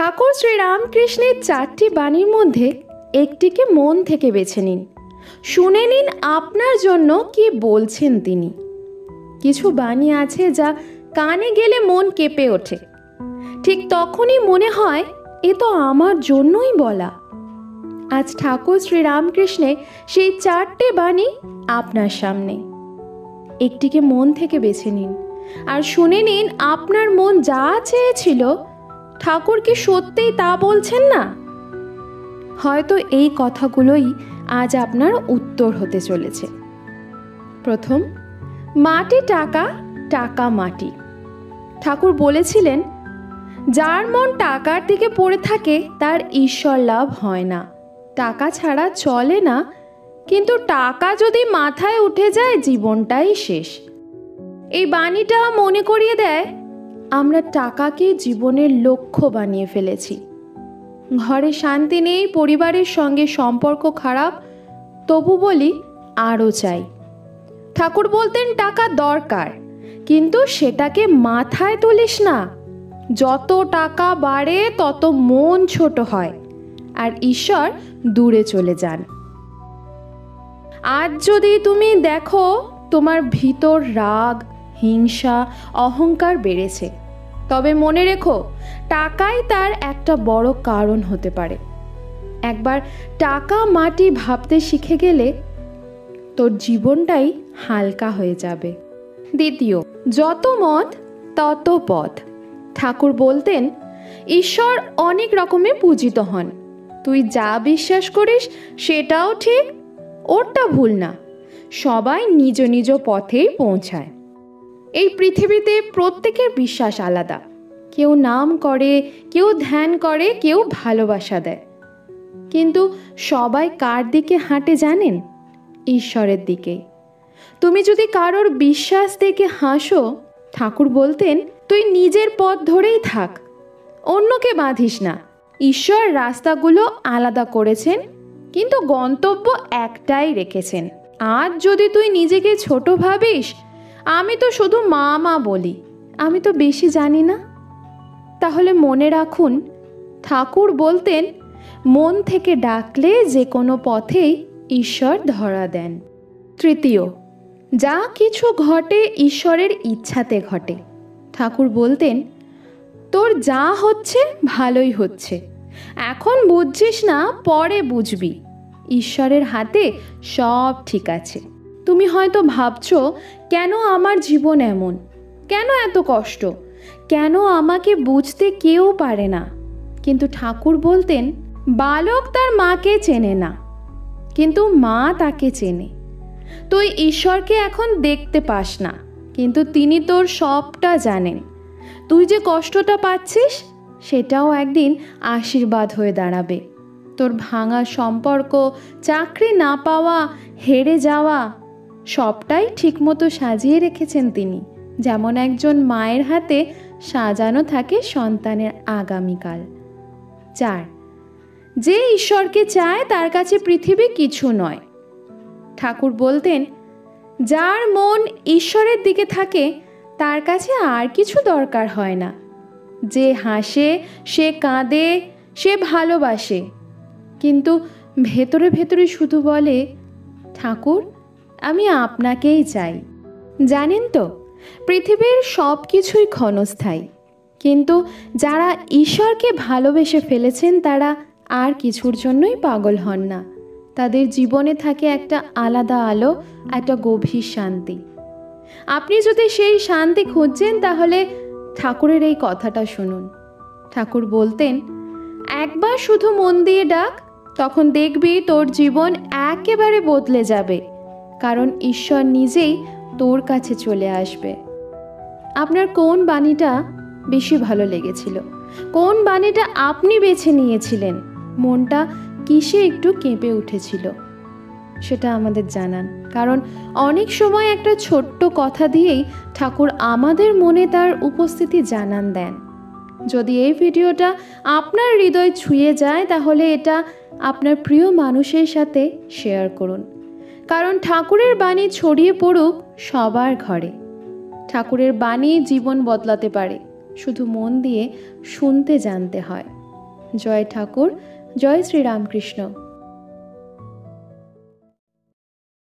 ঠাকুর শ্রীরামকৃষ্ণের 4টি বাণীর মধ্যে একটিকে মন থেকে বেছে নিন, শুনে নিন আপনার জন্য কি বলছেন তিনি। কিছু বাণী আছে যা কানে গেলে মন কেঁপে ওঠে, ঠিক তখনই মনে হয় এ তো আমার জন্যই বলা। আজ ঠাকুর শ্রীরামকৃষ্ণের সেই 4টে বাণী আপনার সামনে। একটিকে মন থেকে বেছে নিন আর শুনে নিন আপনার মন যা চেয়েছিল ঠাকুর কি সত্যিই তা বলছেন না? হয়তো এই কথাগুলোই আজ আপনার উত্তর হতে চলেছে। প্রথম, মাটি টাকা, টাকা মাটি। ঠাকুর বলেছিলেন, যার মন টাকার দিকে পড়ে থাকে তার ঈশ্বর লাভ হয় না। টাকা ছাড়া চলে না, কিন্তু টাকা যদি মাথায় উঠে যায় জীবনটাই শেষ। এই বাণীটা মনে করিয়ে দেয় আমরা টাকাকে জীবনের লক্ষ্য বানিয়ে ফেলেছি। ঘরে শান্তি নেই, পরিবারের সঙ্গে সম্পর্ক খারাপ, তবু বলি আরও চাই। ঠাকুর বলতেন টাকা দরকার, কিন্তু সেটাকে মাথায় তুলিস না। যত টাকা বাড়ে তত মন ছোট হয় আর ঈশ্বর দূরে চলে যান। আজ যদি তুমি দেখো তোমার ভিতর রাগ, হিংসা, অহংকার বেড়েছে, তবে মনে রেখো টাকাই তার একটা বড় কারণ হতে পারে। একবার টাকা মাটি ভাবতে শিখে গেলে তোর জীবনটাই হালকা হয়ে যাবে। দ্বিতীয়, যত মত তত পথ। ঠাকুর বলতেন, ঈশ্বর অনেক রকমে পূজিত হন। তুই যা বিশ্বাস করিস সেটাও ঠিক, ওরটা ভুল না। সবাই নিজ নিজ পথেই পৌঁছায়। এই পৃথিবীতে প্রত্যেকের বিশ্বাস আলাদা। কেউ নাম করে, কেউ ধ্যান করে, কেউ ভালোবাসা দেয়, কিন্তু সবাই কার দিকে হাঁটে জানেন? ঈশ্বরের দিকে। তুমি যদি কারোর বিশ্বাস দেখে হাসো, ঠাকুর বলতেন তুই নিজের পথ ধরেই থাক, অন্যকে বাঁধিস না। ঈশ্বর রাস্তাগুলো আলাদা করেছেন, কিন্তু গন্তব্য একটাই রেখেছেন। আজ যদি তুই নিজেকে ছোট ভাবিস, আমি তো শুধু মা মা বলি, আমি তো বেশি জানি না, তাহলে মনে রাখুন ঠাকুর বলতেন মন থেকে ডাকলে যে কোনো পথেই ঈশ্বর ধরা দেন। তৃতীয়, যা কিছু ঘটে ঈশ্বরের ইচ্ছাতে ঘটে। ঠাকুর বলতেন, তোর যা হচ্ছে ভালোই হচ্ছে, এখন বুঝছিস না, পরে বুঝবি। ঈশ্বরের হাতে সব ঠিক আছে। তুমি হয়তো ভাবছো, কেন আমার জীবন এমন, কেন এত কষ্ট, কেন আমাকে বুঝতে কেউ পারে না? কিন্তু ঠাকুর বলতেন, বালক তার মাকে চেনে না, কিন্তু মা তাকে চেনে। তুই ঈশ্বরকে এখন দেখতে পাস না, কিন্তু তিনি তোর সবটা জানেন। তুই যে কষ্টটা পাচ্ছিস সেটাও একদিন আশীর্বাদ হয়ে দাঁড়াবে। তোর ভাঙা সম্পর্ক, চাকরি না পাওয়া, হেরে যাওয়া, সবটাই ঠিকমতো সাজিয়ে রেখেছেন তিনি, যেমন একজন মায়ের হাতে সাজানো থাকে সন্তানের আগামীকাল। 4, যে ঈশ্বরকে চায় তার কাছে পৃথিবী কিছু নয়। ঠাকুর বলতেন, যার মন ঈশ্বরের দিকে থাকে তার কাছে আর কিছু দরকার হয় না। যে হাসে, সে কাঁদে, সে ভালোবাসে, কিন্তু ভেতরে ভেতরে শুধু বলে, ঠাকুর আমি আপনাকেই চাই। জানেন তো, পৃথিবীর সব কিছুই ক্ষণস্থায়ী, কিন্তু যারা ঈশ্বরকে ভালোবেসে ফেলেছেন তারা আর কিছুর জন্যই পাগল হন না। তাদের জীবনে থাকে একটা আলাদা আলো, একটা গভীর শান্তি। আপনি যদি সেই শান্তি খুঁজছেন তাহলে ঠাকুরের এই কথাটা শুনুন। ঠাকুর বলতেন, একবার শুধু মন দিয়ে ডাক, তখন দেখবি তোর জীবন একেবারে বদলে যাবে, কারণ ঈশ্বর নিজেই তোর কাছে চলে আসবে। আপনার কোন বাণীটা বেশি ভালো লেগেছিল? কোন বাণীটা আপনি বেছে নিয়েছিলেন? মনটা কিসে একটু কেঁপে উঠেছিল? সেটা আমাদের জানান, কারণ অনেক সময় একটা ছোট্ট কথা দিয়েই ঠাকুর আমাদের মনে তার উপস্থিতি জানান দেন। যদি এই ভিডিওটা আপনার হৃদয় ছুঁয়ে যায় তাহলে এটা আপনার প্রিয় মানুষের সাথে শেয়ার করুন, কারণ ঠাকুরের বাণী ছড়িয়ে পড়ুক সবার ঘরে। ঠাকুরের বাণী জীবন বদলাতে পারে, শুধু মন দিয়ে শুনতে জানতে হয়। জয় ঠাকুর, জয় শ্রীরামকৃষ্ণ।